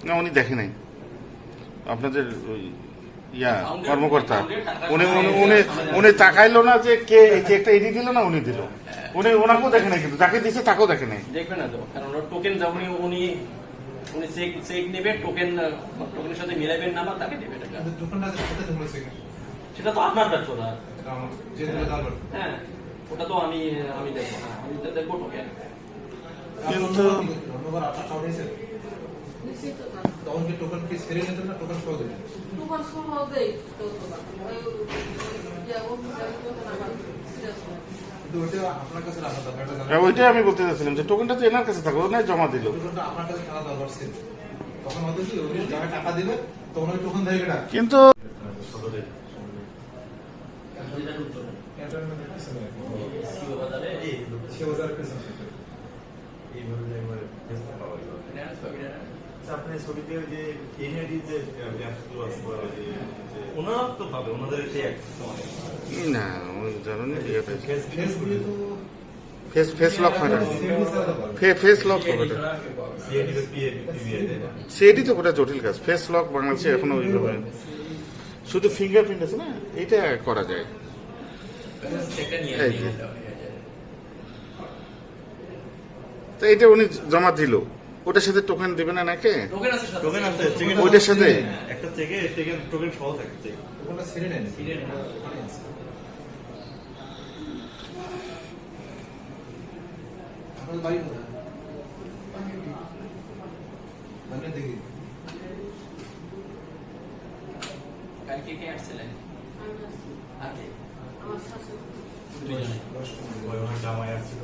না, উনি দেখে নাই আপনাদের ওই কর্মকর্তা। উনি উনি উনি উনি তাকাইলো না যে কে চেকটা এডি দিল না উনি দিল। উনি ওনাকেও দেখে নাই, কিন্তু যাকে দিচ্ছে তাকেও দেখে নাই। দেখবে না তো, কারণ টোকেন যখন উনি উনি চেক নেবে, টোকেনের সাথে মিলাবেন নাম্বার, তাকে দেবে টাকা। সেটা তো আপনার ব্যর্থতা। হ্যাঁ, ওটা তো আমি দেখবো না, আমি দেখবো টোকেন। কিন্তু তখন কি টোকেন কি ছেড়ে নিতেন না টোকেন সহ দিতেন? টোকেন সহ দেই তো আপনার কাছে রাখা দরকার। ওইটাই আমি বলতে চাচ্ছিলাম যে টোকেনটা তো এনার কাছে থাকবে, ওনার জমা দিল। টোকেনটা আপনার কাছে থাকা দরকার ছিল। তখন হয়তো কি ওই যারা টাকা দিবে তখন ওই টোকেন দেবে না। কিন্তু আপনি ছবিতে যে এনআইডি যে ওনারা তো পাবে, ওনাদের না ওই ধরনের ফেস ফেস লক হয় না, ফেস লক হবে না। সিআইডি তো ওটা জটিল কাজ। ফেস লক বাংলাদেশে এখনো ওইভাবে, শুধু ফিঙ্গারপ্রিন্ট আছে না, এটা করা যায়। এই যে। তো এটা উনি জমা দিল, ওটার সাথে টোকেন দিবে না নাকি? টোকেন আছে, ওইটার সাথে একটা চেকে টোকেন সহ থাকে। টোকেনটা ছেড়ে নেন। আপনার বাড়ি কোথায়? মানে দেখি কালকে কে আসছিলেন? আগে আমার শাশুড়ি দুইজনে জামাই আসছিল।